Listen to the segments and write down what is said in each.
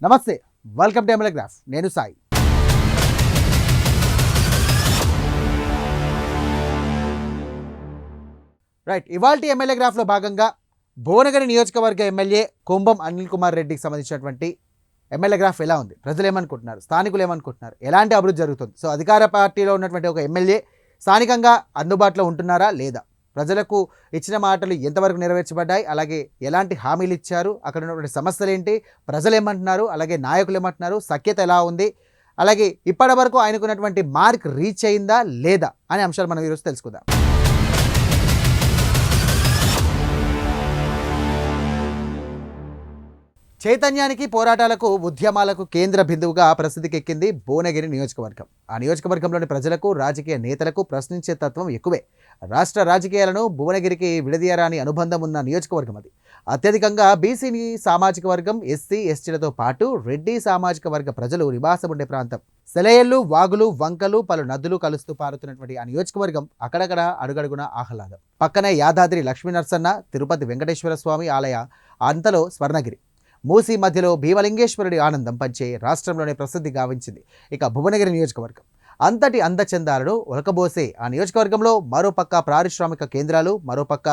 నమస్తే, welcome to MLA graph. నేను Sai. Right, ఇవాల్టి ఎమ్మెల్యే గ్రాఫ్లో భాగంగా భువనగిరి నియోజకవర్గ ఎమ్మెల్యే కుంభం అనిల్ కుమార్ రెడ్డికి సంబంధించినటువంటి ఎమ్మెల్యే గ్రాఫ్ ఎలా ఉంది, ప్రజలు ఏమనుకుంటున్నారు, స్థానికులు ఏమనుకుంటున్నారు, ఎలాంటి అభివృద్ధి జరుగుతుంది, సో అధికార పార్టీలో ఉన్నటువంటి ఒక ఎమ్మెల్యే స్థానికంగా అందుబాటులో ఉంటున్నారా లేదా, ప్రజలకు ఇచ్చిన మాటలు ఎంతవరకు నెరవేర్చబడ్డాయి, అలాగే ఎలాంటి హామీలు ఇచ్చారు, అక్కడ ఉన్నటువంటి సమస్యలు ఏంటి, ప్రజలు ఏమంటున్నారు, అలాగే నాయకులు ఏమంటున్నారు, సఖ్యత ఎలా ఉంది, అలాగే ఇప్పటి వరకు ఆయనకున్నటువంటి మార్క్ రీచ్ అయిందా లేదా అనే అంశాలు మనం ఈరోజు తెలుసుకుందాం. చైతన్యానికి, పోరాటాలకు, ఉద్యమాలకు కేంద్ర బిందువుగా ప్రసిద్ధికెక్కింది భువనగిరి నియోజకవర్గం. ఆ నియోజకవర్గంలోని ప్రజలకు, రాజకీయ నేతలకు ప్రశ్నించే తత్వం ఎక్కువే. రాష్ట్ర రాజకీయాలను భువనగిరికి విడదీయరాని అనుబంధం ఉన్న నియోజకవర్గం అది. అత్యధికంగా బీసీ సామాజిక వర్గం, ఎస్సీ ఎస్టీలతో పాటు రెడ్డి సామాజిక వర్గ ప్రజలు నివాసం ఉండే ప్రాంతం. సెలయేళ్లు, వాగులు, వంకలు, పలు నదులు కలుస్తూ పారుతున్నటువంటి ఆ నియోజకవర్గం అక్కడక్కడ అడుగడుగున ఆహ్లాదం. పక్కనే యాదాద్రి లక్ష్మీనరసన్న, తిరుపతి వెంకటేశ్వర స్వామి ఆలయ, అంతలో స్వర్ణగిరి, మూసీ మధ్యలో భీమలింగేశ్వరుడి ఆనందం పంచే రాష్ట్రంలోనే ప్రసిద్ధి గావించింది ఇక భువనగిరి నియోజకవర్గం. అంతటి అందచందాలను ఒలకబోసే ఆ నియోజకవర్గంలో మరోపక్క పారిశ్రామిక కేంద్రాలు, మరోపక్క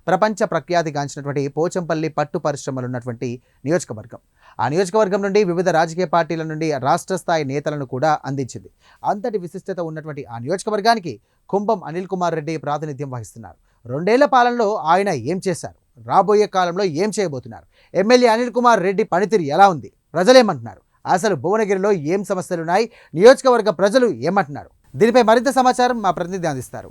ప్రపంచ ప్రఖ్యాతిగాంచినటువంటి పోచంపల్లి పట్టు పరిశ్రమలు ఉన్నటువంటి నియోజకవర్గం. ఆ నియోజకవర్గం నుండి వివిధ రాజకీయ పార్టీల నుండి రాష్ట్ర స్థాయి నేతలను కూడా అందించింది. అంతటి విశిష్టత ఉన్నటువంటి ఆ నియోజకవర్గానికి కుంభం అనిల్ కుమార్ రెడ్డి ప్రాతినిధ్యం వహిస్తున్నారు. 2 ఏళ్ల పాలనలో ఆయన ఏం చేశారు, రాబోయే కాలంలో ఏం చేయబోతున్నారు, ఎమ్మెల్యే అనిల్ కుమార్ రెడ్డి పనితీరు ఎలా ఉంది, ప్రజలేమంటున్నారు, అసలు భువనగిరిలో ఏం సమస్యలున్నాయి, నియోజకవర్గ ప్రజలు ఏమంటున్నారు, దీనిపై మరింత సమాచారం మా ప్రతినిధి అందిస్తారు.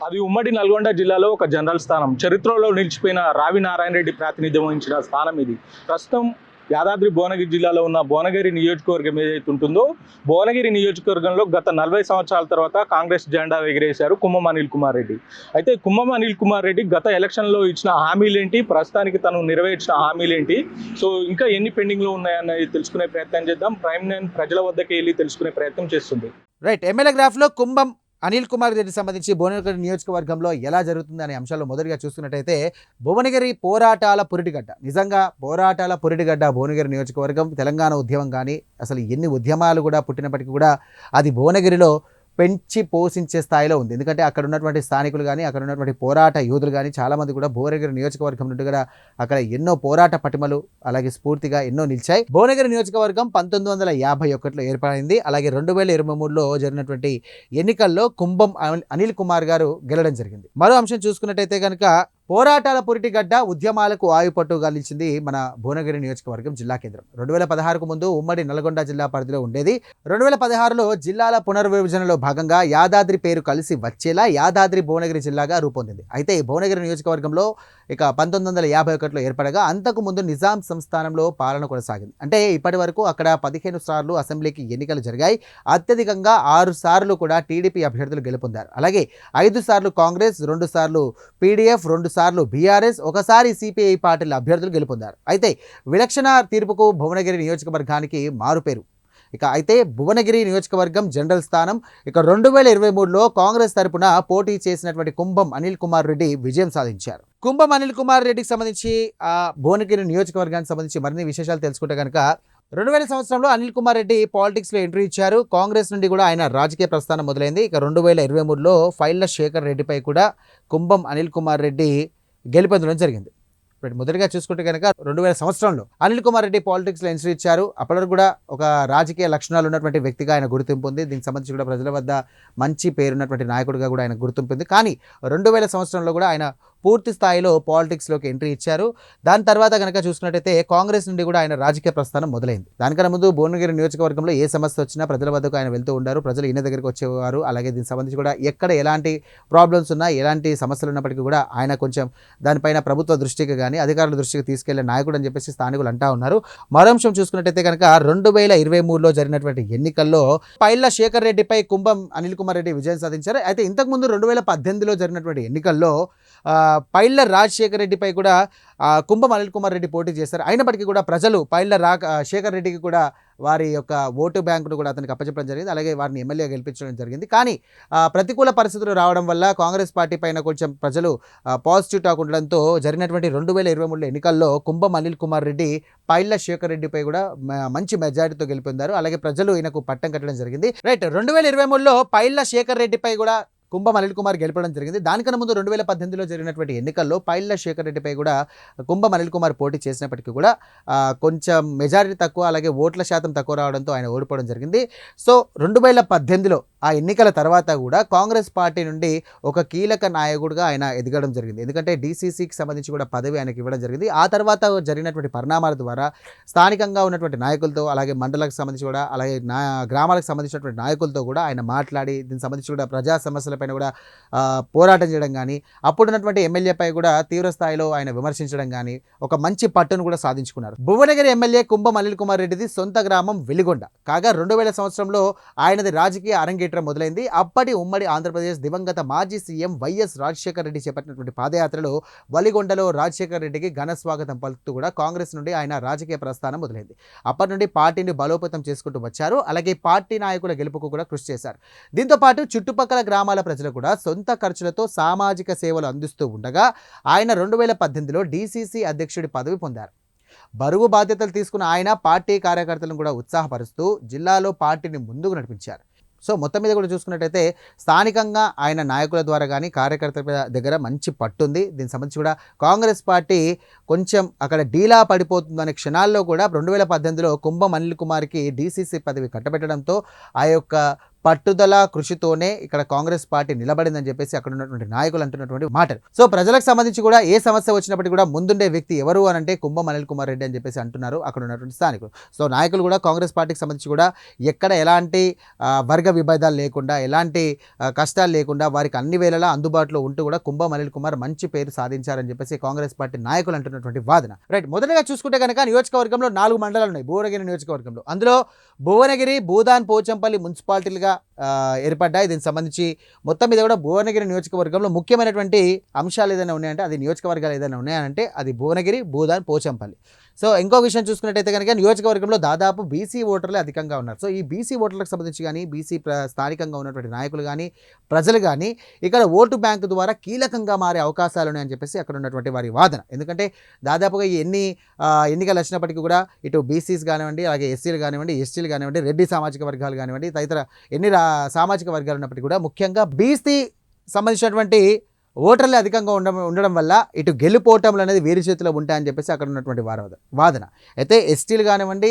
అది ఉమ్మడి నల్గొండ జిల్లాలో ఒక జనరల్ స్థానం. చరిత్రలో నిలిచిపోయిన రావి నారాయణ రెడ్డి ప్రాతినిధ్యం వహించిన స్థానం ఇది. ప్రస్తుతం యాదాద్రి భువనగిరి జిల్లాలో ఉన్న భువనగిరి నియోజకవర్గం ఏదైతే ఉంటుందో, భువనగిరి నియోజకవర్గంలో గత 40 సంవత్సరాల తర్వాత కాంగ్రెస్ జెండా ఎగిరేశారు కుంభం అనిల్ కుమార్ రెడ్డి. అయితే కుంభం అనిల్ కుమార్ రెడ్డి గత ఎలక్షన్లో ఇచ్చిన హామీలేంటి, ప్రస్తుతానికి తను నెరవేర్చిన హామీలేంటి, సో ఇంకా ఎన్ని పెండింగ్లో ఉన్నాయన్నది తెలుసుకునే ప్రయత్నం చేద్దాం. ప్రైమ్ 9 ప్రజల వద్దకు వెళ్ళి తెలుసుకునే ప్రయత్నం చేస్తుంది. రైట్, ఎమ్మెల్యే గ్రాఫ్లో కుంభం అనిల్ కుమార్ రెడ్డికి సంబంధించి భువనగిరి నియోజకవర్గంలో ఎలా జరుగుతుంది అనే అంశాల్లో మొదటిగా చూసుకున్నట్టయితే భువనగిరి పోరాటాల పురిటిగడ్డ. నిజంగా పోరాటాల పురిటిగడ్డ భువనగిరి నియోజకవర్గం. తెలంగాణ ఉద్యమం కానీ అసలు ఎన్ని ఉద్యమాలు కూడా పుట్టినప్పటికీ కూడా అది భువనగిరిలో పెంచి పోషించే స్థాయిలో ఉంది. ఎందుకంటే అక్కడ ఉన్నటువంటి స్థానికులు కానీ, అక్కడ ఉన్నటువంటి పోరాట యోధులు కానీ చాలామంది కూడా భువనగిరి నియోజకవర్గం నుండి కూడా అక్కడ ఎన్నో పోరాట పటిమలు అలాగే స్ఫూర్తిగా ఎన్నో నిలిచాయి. భువనగిరి నియోజకవర్గం 1951లో ఏర్పడింది. అలాగే 2023లో జరిగినటువంటి ఎన్నికల్లో కుంభం అనిల్ కుమార్ గారు గెలవడం జరిగింది. మరో అంశం చూసుకున్నట్టయితే కనుక పోరాటాల పురిటిగడ్డ, ఉద్యమాలకు ఆయుపట్టుగా నిలిచింది మన భువనగిరి నియోజకవర్గం జిల్లా కేంద్రం. 2016కు ముందు ఉమ్మడి నల్గొండ జిల్లా పరిధిలో ఉండేది. 2016లో జిల్లాల పునర్విభజనలో భాగంగా యాదాద్రి పేరు కలిసి వచ్చేలా యాదాద్రి భువనగిరి జిల్లాగా రూపొందింది. అయితే భువనగిరి నియోజకవర్గంలో ఇక 1951లో ఏర్పడగా అంతకు ముందు నిజాం సంస్థానంలో పాలన కొనసాగింది. అంటే ఇప్పటి వరకు అక్కడ 15 సార్లు అసెంబ్లీకి ఎన్నికలు జరిగాయి. అత్యధికంగా 6 సార్లు కూడా టీడీపీ అభ్యర్థులు గెలుపొందారు. అలాగే 5 సార్లు కాంగ్రెస్, 2 సార్లు పీడీఎఫ్, 2 సార్లు బీఆర్ఎస్, ఒకసారి సిపిఐ పార్టీల అభ్యర్థులు గెలుపొందారు. అయితే విలక్షణ తీర్పుకు భువనగిరి నియోజకవర్గానికి మారుపేరు. అయితే భువనగిరి నియోజకవర్గం జనరల్ స్థానం. 2023లో కాంగ్రెస్ తరపున పోటీ చేసినటువంటి కుంభం అనిల్ కుమార్ రెడ్డి విజయం సాధించారు. కుంభం అనిల్ కుమార్ రెడ్డికి సంబంధించి భువనగిరి నియోజకవర్గానికి సంబంధించి మరిన్ని విశేషాలు తెలుసుకుంటే కనుక 2000 సంవత్సరంలో అనిల్ కుమార్ రెడ్డి పాలిటిక్స్లో ఎంట్రీ ఇచ్చారు. కాంగ్రెస్ నుండి కూడా ఆయన రాజకీయ ప్రస్థానం మొదలైంది. 2023లో ఫైళ్ల శేఖర్ రెడ్డిపై కూడా కుంభం అనిల్ కుమార్ రెడ్డి గెలుపొందడం జరిగింది. మొదటిగా చూసుకుంటే కనుక 2000 సంవత్సరంలో అనిల్ కుమార్ రెడ్డి పాలిటిక్స్లో ఎంట్రీ ఇచ్చారు. అప్పటివరకు కూడా ఒక రాజకీయ లక్షణాలు ఉన్నటువంటి వ్యక్తిగా ఆయన గుర్తింపు ఉంది. దీనికి సంబంధించి కూడా ప్రజల వద్ద మంచి పేరున్నటువంటి నాయకుడిగా కూడా ఆయన గుర్తింపు ఉంది. కానీ 2000 సంవత్సరంలో కూడా ఆయన పూర్తి స్థాయిలో పాలిటిక్స్లోకి ఎంట్రీ ఇచ్చారు. దాని తర్వాత కనుక చూసుకున్నట్టయితే కాంగ్రెస్ నుండి కూడా ఆయన రాజకీయ ప్రస్థానం మొదలైంది. దానికన్నా ముందు భువనగిరి నియోజకవర్గంలో ఏ సమస్య వచ్చినా ప్రజల వద్దకు ఆయన వెళ్తూ ఉండారు. ప్రజలు ఈయన దగ్గరికి వచ్చేవారు. అలాగే దీనికి సంబంధించి కూడా ఎక్కడ ఎలాంటి ప్రాబ్లమ్స్ ఉన్నా, ఎలాంటి సమస్యలు ఉన్నప్పటికీ కూడా ఆయన కొంచెం దానిపైన ప్రభుత్వ దృష్టికి కానీ అధికారుల దృష్టికి తీసుకెళ్లే నాయకుడు అని చెప్పేసి స్థానికులు అంటా ఉన్నారు. మరో అంశం చూసుకున్నట్టయితే కనుక 2023లో జరిగినటువంటి ఎన్నికల్లో ఫైళ్ల శేఖర్ రెడ్డిపై కుంభం అనిల్ కుమార్ రెడ్డి విజయం సాధించారు. అయితే ఇంతకుముందు 2018లో జరిగినటువంటి ఎన్నికల్లో పైళ్ళ రాజశేఖర్ రెడ్డిపై కూడా కుంభం అనిల్ కుమార్ రెడ్డి పోటీ చేశారు. అయినప్పటికీ కూడా ప్రజలు పైళ్ళ శేఖర్ రెడ్డికి కూడా వారి యొక్క ఓటు బ్యాంకును కూడా అతనికి అప్పచెప్పడం జరిగింది. అలాగే వారిని ఎమ్మెల్యే గెలిపించడం జరిగింది. కానీ ప్రతికూల పరిస్థితులు రావడం వల్ల కాంగ్రెస్ పార్టీ పైన కొంచెం ప్రజలు పాజిటివ్ టాక్ ఉండడంతో జరిగినటువంటి 2023 ఎన్నికల్లో కుంభం అనిల్ కుమార్ రెడ్డి పైళ్ళ శేఖర్ రెడ్డిపై కూడా మంచి మెజారిటీతో గెలిపొందారు. అలాగే ప్రజలు ఈయనకు పట్టం కట్టడం జరిగింది. రైట్, 2023లో పైళ్ళ శేఖర్ రెడ్డిపై కూడా కుంభం అనిల్ కుమార్ గెలపడం జరిగింది. దానికన్నా ముందు 2018లో జరిగినటువంటి ఎన్నికల్లో పైళ్ళ శేఖర్ రెడ్డిపై కూడా కుంభం అనిల్ కుమార్ పోటీ చేసినప్పటికీ కూడా కొంచెం మెజారిటీ తక్కువ, అలాగే ఓట్ల శాతం తక్కువ రావడంతో ఆయన ఓడిపోవడం జరిగింది. సో 2018లో ఆ ఎన్నికల తర్వాత కూడా కాంగ్రెస్ పార్టీ నుండి ఒక కీలక నాయకుడిగా ఆయన ఎదగడం జరిగింది. ఎందుకంటే డీసీసీకి సంబంధించి కూడా పదవి ఆయనకి ఇవ్వడం జరిగింది. ఆ తర్వాత జరిగినటువంటి పరిణామాల ద్వారా స్థానికంగా ఉన్నటువంటి నాయకులతో, అలాగే మండలకు సంబంధించి కూడా, అలాగే గ్రామాలకు సంబంధించినటువంటి నాయకులతో కూడా ఆయన మాట్లాడి దీనికి సంబంధించి కూడా ప్రజా సమస్యలపైన కూడా పోరాటం చేయడం కానీ, అప్పుడున్నటువంటి ఎమ్మెల్యేపై కూడా తీవ్ర స్థాయిలో ఆయన విమర్శించడం కానీ ఒక మంచి పట్టును కూడా సాధించుకున్నారు. భువనగిరి ఎమ్మెల్యే కుంభం అనిల్ కుమార్ రెడ్డిది సొంత గ్రామం వెలిగొండ కాగా 2000 సంవత్సరంలో ఆయనది రాజకీయ అరంగేట్రం మొదలైంది. అప్పటి ఉమ్మడి ఆంధ్రప్రదేశ్ దివంగత మాజీ సీఎం వైఎస్ రాజశేఖర్ రెడ్డి చేపట్టినటువంటి పాదయాత్రలో వలిగొండలో రాజశేఖర్ రెడ్డికి ఘన స్వాగతం పలుకుతూ కూడా కాంగ్రెస్ నుండి ఆయన రాజకీయ ప్రస్థానం మొదలైంది. అప్పటి నుండి పార్టీని బలోపేతం చేసుకుంటూ వచ్చారు. అలాగే పార్టీ నాయకుల గెలుపుకు కూడా కృషి చేశారు. దీంతో పాటు చుట్టుపక్కల గ్రామాల ప్రజలు కూడా సొంత ఖర్చులతో సామాజిక సేవలు అందిస్తూ ఉండగా ఆయన 2018లో డీసీసీ అధ్యక్షుడి పదవి పొందారు. బరువు బాధ్యతలు తీసుకున్న ఆయన పార్టీ కార్యకర్తలను కూడా ఉత్సాహపరుస్తూ జిల్లాలో పార్టీని ముందుకు నడిపించారు. సో మొత్తం మీద కూడా చూసుకున్నట్టయితే స్థానికంగా ఆయన నాయకుల ద్వారా కానీ కార్యకర్తల దగ్గర మంచి పట్టుంది. దీనికి సంబంధించి కూడా కాంగ్రెస్ పార్టీ కొంచెం అక్కడ డీలా పడిపోతుందనే క్షణాల్లో కూడా 2018లో కుంభం అనిల్ కుమార్కి డీసీసీ పదవి కట్టబెట్టడంతో ఆ యొక్క పట్టుదల కృషితోనే ఇక్కడ కాంగ్రెస్ పార్టీ నిలబడిందని చెప్పేసి అక్కడ ఉన్నటువంటి నాయకులు అంటున్నటువంటి మాటలు. సో ప్రజలకు సంబంధించి కూడా ఏ సమస్య వచ్చినప్పటికీ కూడా ముందుండే వ్యక్తి ఎవరు అని అంటే కుంభం అనిల్ కుమార్ రెడ్డి అని చెప్పేసి అంటున్నారు అక్కడ ఉన్నటువంటి స్థానికులు. సో నాయకులు కూడా కాంగ్రెస్ పార్టీకి సంబంధించి కూడా ఎక్కడ ఎలాంటి వర్గ విభేదాలు లేకుండా, ఎలాంటి కష్టాలు లేకుండా వారికి అన్ని వేళలా అందుబాటులో ఉంటూ కూడా కుంభం అనిల్ కుమార్ మంచి పేరు సాధించారని చెప్పేసి కాంగ్రెస్ పార్టీ నాయకులు అంటున్నటువంటి వాదన. రైట్, మొదటగా చూసుకుంటే కనుక నియోజకవర్గంలో 4 మండలాలు ఉన్నాయి భువనగిరి నియోజకవర్గంలో. అందులో భువనగిరి, భూదాన్, పోచంపల్లి మున్సిపాలిటీలుగా ఏర్పడ్డాయి. దీనికి సంబంధించి మొత్తం మీద కూడా భువనగిరి నియోజకవర్గంలో ముఖ్యమైనటువంటి అంశాలు ఏదైనా ఉన్నాయంటే, అది నియోజకవర్గాలు ఏదైనా ఉన్నాయంటే అది భువనగిరి, భూదాన్, పోచంపల్లి. సో ఇంకో విషయం చూసుకున్నట్టయితే కనుక నియోజకవర్గంలో దాదాపు బీసీ ఓటర్లు అధికంగా ఉన్నారు. సో ఈ బీసీ ఓటర్లకు సంబంధించి కానీ, బీసీ స్థానికంగా ఉన్నటువంటి నాయకులు కానీ, ప్రజలు కానీ ఇక్కడ ఓటు బ్యాంకు ద్వారా కీలకంగా మారే అవకాశాలు ఉన్నాయని చెప్పేసి అక్కడ ఉన్నటువంటి వారి వాదన. ఎందుకంటే దాదాపుగా ఈ ఎన్నికలు వచ్చినప్పటికీ కూడా ఇటు బీసీస్ కానివ్వండి, అలాగే ఎస్సీలు కానివ్వండి, ఎస్టీలు కానివ్వండి, రెడ్డి సామాజిక వర్గాలు కానివ్వండి, తదితర ఎన్ని సామాజిక వర్గాలు ఉన్నప్పటికీ కూడా ముఖ్యంగా బీసీ సంబంధించినటువంటి ఓటర్లు అధికంగా ఉండడం వల్ల ఇటు గెలుపోవటంలు అనేది వీరి చేతిలో ఉంటాయని చెప్పేసి అక్కడ ఉన్నటువంటి వాదన. అయితే ఎస్టీలు కానివ్వండి,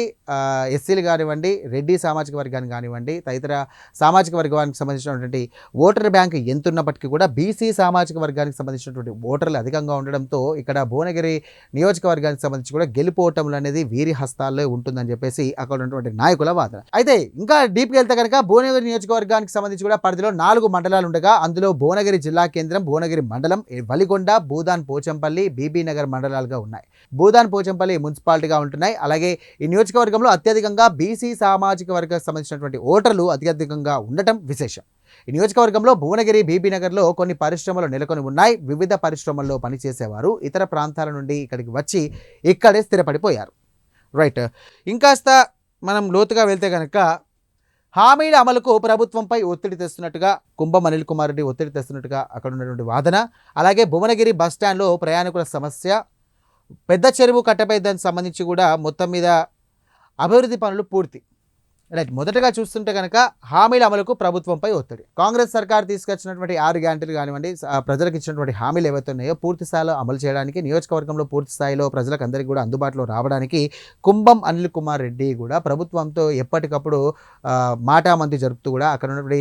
ఎస్సీలు కానివ్వండి, రెడ్డి సామాజిక వర్గానికి కానివ్వండి, తదితర సామాజిక వర్గానికి సంబంధించినటువంటి ఓటర్ బ్యాంక్ ఎంత ఉన్నప్పటికీ కూడా బీసీ సామాజిక వర్గానికి సంబంధించినటువంటి ఓటర్లు అధికంగా ఉండడంతో ఇక్కడ భువనగిరి నియోజకవర్గానికి సంబంధించి కూడా గెలుపోవటంలు అనేది వీరి హస్తాల్లో ఉంటుందని చెప్పేసి అక్కడ ఉన్నటువంటి నాయకుల వాదన. అయితే ఇంకా డీప్కి వెళ్తే కనుక భువనగిరి నియోజకవర్గానికి సంబంధించి కూడా పరిధిలో 4 మండలాలు ఉండగా అందులో భువనగిరి జిల్లా కేంద్రం, భువనగిరి మండలం, వలిగొండ, భూదాన్, పోచంపల్లి, బీబీ నగర్ మండలాలుగా ఉన్నాయి. భూదాన్, పోచంపల్లి మున్సిపాలిటీగా ఉంటున్నాయి. అలాగే ఈ నియోజకవర్గంలో అత్యధికంగా బీసీ సామాజిక వర్గానికి సంబంధించినటువంటి ఓటర్లు అత్యధికంగా ఉండటం విశేషం. ఈ నియోజకవర్గంలో భువనగిరి, బీబీ నగర్లో కొన్ని పరిశ్రమలు నెలకొని ఉన్నాయి. వివిధ పరిశ్రమల్లో పనిచేసేవారు ఇతర ప్రాంతాల నుండి ఇక్కడికి వచ్చి ఇక్కడే స్థిరపడిపోయారు. రైట్, ఇంకాస్త మనం లోతుగా వెళ్తే కనుక హామీల అమలుకు ప్రభుత్వంపై ఒత్తిడి తెస్తున్నట్టుగా కుంభం అనిల్ కుమార్ రెడ్డి ఒత్తిడి తెస్తున్నట్టుగా అక్కడ ఉన్నటువంటి వాదన. అలాగే భువనగిరి బస్టాండ్లో ప్రయాణికుల సమస్య, పెద్ద చెరువు కట్టపై దానికి సంబంధించి కూడా మొత్తం మీద అభివృద్ధి పనులు పూర్తి. రైట్, మొదటగా చూస్తుంటే కనుక హామీల అమలుకు ప్రభుత్వంపై ఒత్తిడి. కాంగ్రెస్ సర్కార్ తీసుకొచ్చినటువంటి 6 గ్యారంటీలు కానివ్వండి, ప్రజలకు ఇచ్చినటువంటి హామీలు ఏవైతే ఉన్నాయో పూర్తి స్థాయిలో అమలు చేయడానికి, నియోజకవర్గంలో పూర్తి స్థాయిలో ప్రజలకు అందరికీ కూడా అందుబాటులో రావడానికి కుంభం అనిల్ కుమార్ రెడ్డి కూడా ప్రభుత్వంతో ఎప్పటికప్పుడు మాటామంతి జరుపుతూ కూడా అక్కడ ఉన్నటువంటి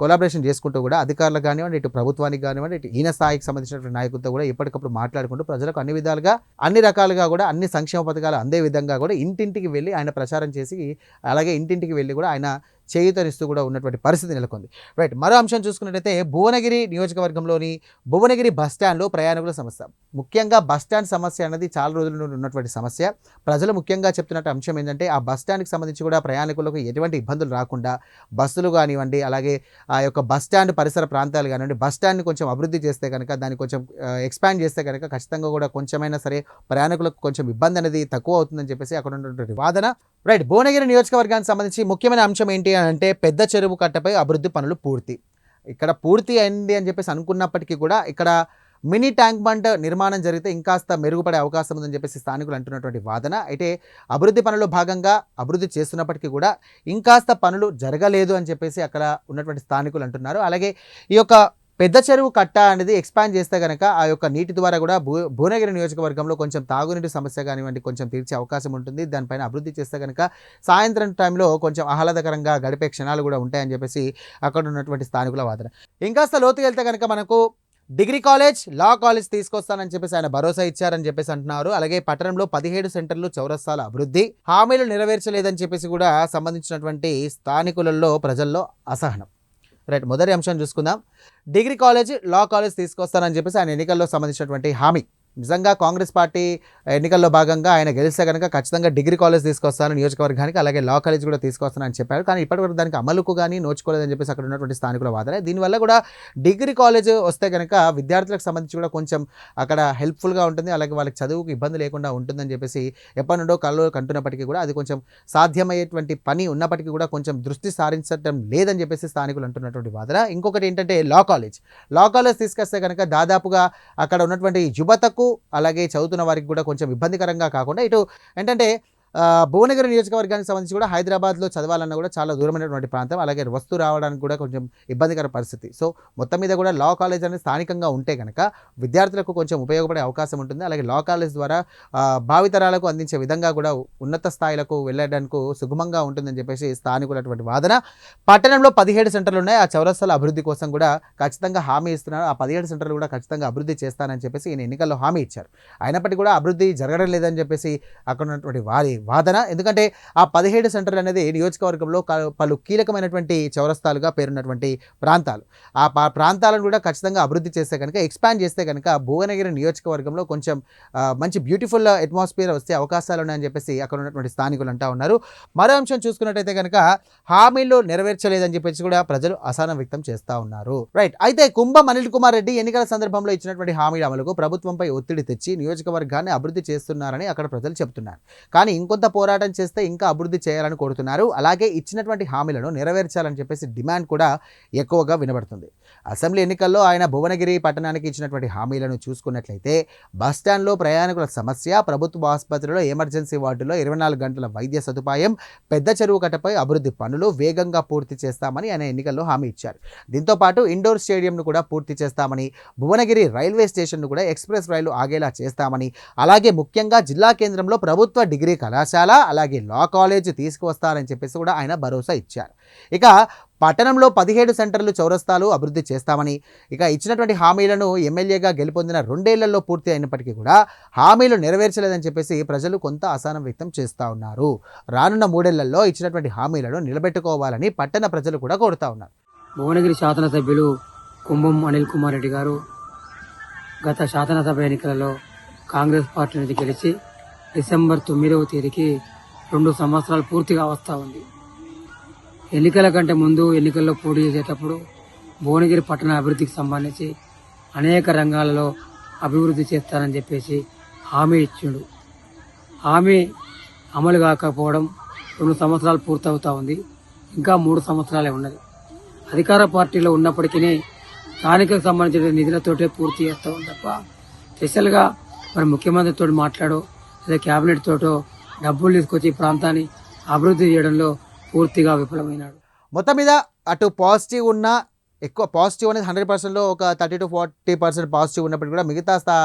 కొలాబరేషన్ చేసుకుంటూ కూడా అధికారులకు కానివ్వండి, ఇటు ప్రభుత్వానికి కానివ్వండి, ఇటు ఈయన స్థాయికి సంబంధించినటువంటి నాయకులతో కూడా ఎప్పటికప్పుడు మాట్లాడుకుంటూ ప్రజలకు అన్ని విధాలుగా, అన్ని రకాలుగా కూడా అన్ని సంక్షేమ పథకాలు అందే విధంగా కూడా ఇంటింటికి వెళ్ళి ఆయన ప్రచారం చేసి, అలాగే ఇంటింటికి వెళ్ళి కూడా ఆయన చేయూతనిస్తూ కూడా ఉన్నటువంటి పరిస్థితి నెలకొంది. రైట్, మరో అంశం చూసుకున్నట్టయితే భువనగిరి నియోజకవర్గంలోని భువనగిరి బస్టాండ్లో ప్రయాణికుల సమస్య. ముఖ్యంగా బస్టాండ్ సమస్య అనేది చాలా రోజుల నుండి ఉన్నటువంటి సమస్య. ప్రజలు ముఖ్యంగా చెప్తున్నట్టు అంశం ఏంటంటే ఆ బస్టాండ్కి సంబంధించి కూడా ప్రయాణికులకు ఎటువంటి ఇబ్బందులు రాకుండా బస్సులు కానివ్వండి, అలాగే ఆ యొక్క బస్టాండ్ పరిసర ప్రాంతాలు కానివ్వండి, బస్టాండ్ని కొంచెం అభివృద్ధి చేస్తే కనుక, దాన్ని కొంచెం ఎక్స్పాండ్ చేస్తే కనుక ఖచ్చితంగా కూడా కొంచెమైనా సరే ప్రయాణికులకు కొంచెం ఇబ్బంది అనేది తక్కువ అవుతుందని చెప్పేసి అక్కడ ఉన్నటువంటి వాదన. రైట్, భువనగిరి నియోజకవర్గానికి సంబంధించి ముఖ్యమైన అంశం ఏంటి అంటే పెద్ద చెరువు కట్టపై అభివృద్ధి పనులు పూర్తి. ఇక్కడ పూర్తి అయింది అని చెప్పేసి అనుకున్నప్పటికీ కూడా ఇక్కడ మినీ ట్యాంక్ బండ్ నిర్మాణం జరిగితే ఇంకాస్త మెరుగుపడే అవకాశం ఉందని చెప్పేసి స్థానికులు అంటున్నటువంటి వాదన. అయితే అభివృద్ధి పనుల్లో భాగంగా అభివృద్ధి చేస్తున్నప్పటికీ కూడా ఇంకాస్త పనులు జరగలేదు అని చెప్పేసి అక్కడ ఉన్నటువంటి స్థానికులు అంటున్నారు. అలాగే ఈ యొక్క పెద్ద చెరువు కట్ట అనేది ఎక్స్పాండ్ చేస్తే కనుక ఆ యొక్క నీటి ద్వారా కూడా భువనగిరి నియోజకవర్గంలో కొంచెం తాగునీటి సమస్య కానివ్వండి కొంచెం తీర్చే అవకాశం ఉంటుంది. దానిపైన అభివృద్ధి చేస్తే కనుక సాయంత్రం టైంలో కొంచెం ఆహ్లాదకరంగా గడిపే క్షణాలు కూడా ఉంటాయని చెప్పేసి అక్కడ ఉన్నటువంటి స్థానికుల వాదన. ఇంకాస్త లోతుకి వెళ్తే కనుక మనకు డిగ్రీ కాలేజ్, లా కాలేజ్ తీసుకొస్తానని చెప్పేసి ఆయన భరోసా ఇచ్చారని చెప్పేసి అంటున్నారు. అలాగే పట్టణంలో 17 సెంటర్లు చౌరస్తాల అభివృద్ధి హామీలు నెరవేర్చలేదని చెప్పేసి కూడా సంబంధించినటువంటి స్థానికులలో ప్రజల్లో అసహనం. రైట్, మొదటి అంశం చూసుకుందాం. డిగ్రీ కాలేజ్, లా కాలేజ్ తీసుకొస్తానని చెప్పేసి ఆయన ఎన్నికల్లో సంబంధించినటువంటి హామీ. నిజంగా కాంగ్రెస్ పార్టీ ఎన్నికల్లో భాగంగా ఆయన గెలిస్తే కనుక ఖచ్చితంగా డిగ్రీ కాలేజ్ తీసుకొస్తాను నియోజకవర్గానికి, అలాగే లా కాలేజ్ కూడా తీసుకొస్తానని చెప్పారు. కానీ ఇప్పటివరకు దానికి అమలుకు కానీ నోచుకోలేదని చెప్పేసి అక్కడ ఉన్నటువంటి స్థానికుల వాదన. దీనివల్ల కూడా డిగ్రీ కాలేజ్ వస్తే కనుక విద్యార్థులకు సంబంధించి కూడా కొంచెం అక్కడ హెల్ప్ఫుల్గా ఉంటుంది, అలాగే వాళ్ళకి చదువుకు ఇబ్బంది లేకుండా ఉంటుందని చెప్పేసి ఎప్పటి నుండో కళ్ళు కంటున్నప్పటికీ కూడా అది కొంచెం సాధ్యమయ్యేటువంటి పని ఉన్నప్పటికీ కూడా కొంచెం దృష్టి సారించడం లేదని చెప్పేసి స్థానికులు అంటున్నటువంటి వాదన. ఇంకొకటి ఏంటంటే లా కాలేజ్ తీసుకొస్తే కనుక దాదాపుగా అక్కడ ఉన్నటువంటి యువతకు అలాగే చదువుతున్న వారికి కూడా కొంచెం ఇబ్బందికరంగా కాకుండా ఇటు ఏంటంటే భువనగిరి నియోజకవర్గానికి సంబంధించి కూడా హైదరాబాద్లో చదవాలన్నా కూడా చాలా దూరమైనటువంటి ప్రాంతం, అలాగే వస్తు రావడానికి కూడా కొంచెం ఇబ్బందికర పరిస్థితి. సో మొత్తం మీద కూడా లా కాలేజ్ అనేది స్థానికంగా ఉంటే కనుక విద్యార్థులకు కొంచెం ఉపయోగపడే అవకాశం ఉంటుంది. అలాగే లా కాలేజ్ ద్వారా భావితరాలకు అందించే విధంగా కూడా ఉన్నత స్థాయిలకు వెళ్ళడానికి సుగమంగా ఉంటుందని చెప్పేసి స్థానికులటువంటి వాదన. పట్టణంలో 17 సెంటర్లు ఉన్నాయి. ఆ చౌరస్తాల అభివృద్ధి కోసం కూడా ఖచ్చితంగా హామీ ఇస్తున్నారు. ఆ 17 సెంటర్లు కూడా ఖచ్చితంగా అభివృద్ధి చేస్తానని చెప్పేసి ఈయన ఎన్నికల్లో హామీ ఇచ్చారు. అయినప్పటికీ కూడా అభివృద్ధి జరగడం లేదని చెప్పేసి అక్కడ ఉన్నటువంటి వాదన. ఎందుకంటే ఆ 17 సెంటర్లు అనేది నియోజకవర్గంలో పలు కీలకమైనటువంటి చౌరస్తాలుగా పేరున్నటువంటి ప్రాంతాలు. ఆ ప్రాంతాలను కూడా ఖచ్చితంగా అభివృద్ధి చేస్తే కనుక, ఎక్స్పాండ్ చేస్తే కనుక భువనగిరి నియోజకవర్గంలో కొంచెం మంచి బ్యూటిఫుల్ అట్మాస్ఫియర్ వస్తే అవకాశాలు ఉన్నాయని చెప్పేసి అక్కడ ఉన్నటువంటి స్థానికులు అంటా ఉన్నారు. మరో అంశం చూసుకున్నట్టయితే కనుక హామీలు నెరవేర్చలేదని చెప్పేసి కూడా ప్రజలు అసహనం వ్యక్తం చేస్తూ ఉన్నారు. రైట్, అయితే కుంభం అనిల్ కుమార్ రెడ్డి ఎన్నికల సందర్భంలో ఇచ్చినటువంటి హామీల అమలుకు ప్రభుత్వంపై ఒత్తిడి తెచ్చి నియోజకవర్గాన్ని అభివృద్ధి చేస్తున్నారని అక్కడ ప్రజలు చెబుతున్నారు. కానీ ఇంకొంత పోరాటం చేస్తే ఇంకా అభివృద్ధి చేయాలని కోరుతున్నారు. అలాగే ఇచ్చినటువంటి హామీలను నెరవేర్చాలని చెప్పేసి డిమాండ్ కూడా ఎక్కువగా వినబడుతుంది. అసెంబ్లీ ఎన్నికల్లో ఆయన భువనగిరి పట్టణానికి ఇచ్చినటువంటి హామీలను చూసుకున్నట్లయితే బస్టాండ్లో ప్రయాణికుల సమస్య, ప్రభుత్వ ఆసుపత్రిలో ఎమర్జెన్సీ వార్డులో 24 గంటల వైద్య సదుపాయం, పెద్ద చెరువు కట్టపై అభివృద్ధి పనులు వేగంగా పూర్తి చేస్తామని ఆయన ఎన్నికల్లో హామీ ఇచ్చారు. దీంతో పాటు ఇండోర్ స్టేడియంను కూడా పూర్తి చేస్తామని, భువనగిరి రైల్వే స్టేషన్ను కూడా ఎక్స్ప్రెస్ రైలు ఆగేలా చేస్తామని, అలాగే ముఖ్యంగా జిల్లా కేంద్రంలో ప్రభుత్వ డిగ్రీ కళాశాల అలాగే లా కాలేజ్ తీసుకువస్తారని చెప్పేసి కూడా ఆయన భరోసా ఇచ్చారు. ఇక పట్టణంలో 17 సెంటర్లు చౌరస్తాలు అభివృద్ధి చేస్తామని, ఇక ఇచ్చినటువంటి హామీలను ఎమ్మెల్యేగా గెలుపొందిన 2 ఏళ్లలో పూర్తి అయినప్పటికీ కూడా హామీలు నెరవేర్చలేదని చెప్పేసి ప్రజలు కొంత అసహనం వ్యక్తం చేస్తూ ఉన్నారు. రానున్న 3 ఏళ్లలో ఇచ్చినటువంటి హామీలను నిలబెట్టుకోవాలని పట్టణ ప్రజలు కూడా కోరుతా ఉన్నారు. భువనగిరి శాసనసభ్యులు కుంభం అనిల్ కుమార్ రెడ్డి గారు గత శాసనసభ ఎన్నికలలో కాంగ్రెస్ పార్టీ నుంచి గెలిచి డిసెంబర్ 9వ తేదీకి 2 సంవత్సరాలు పూర్తిగా వస్తూ ఉంది. ఎన్నికల కంటే ముందు ఎన్నికల్లో పోటీ చేసేటప్పుడు భువనగిరి పట్టణ అభివృద్ధికి సంబంధించి అనేక రంగాలలో అభివృద్ధి చేస్తానని చెప్పేసి హామీ ఇచ్చిండు. హామీ అమలు కాకపోవడం 2 సంవత్సరాలు పూర్తవుతా ఉంది. ఇంకా 3 సంవత్సరాలే ఉన్నది. అధికార పార్టీలో ఉన్నప్పటికీ స్థానికకు సంబంధించిన నిధులతోటే పూర్తి చేస్తూ ఉంది తప్ప స్పెషల్గా మరి ముఖ్యమంత్రితో మాట్లాడో లేదా క్యాబినెట్ తోటో డబ్బులు తీసుకొచ్చి ఈ ప్రాంతాన్ని అభివృద్ధి చేయడంలో పూర్తిగా విఫలమైనాడు. మొత్తం మీద అటు పాజిటివ్ ఉన్నా ఎక్కువ పాజిటివ్ అనేది 100%లో ఒక 30 to 40% పాజిటివ్ ఉన్నప్పటికీ కూడా మిగతా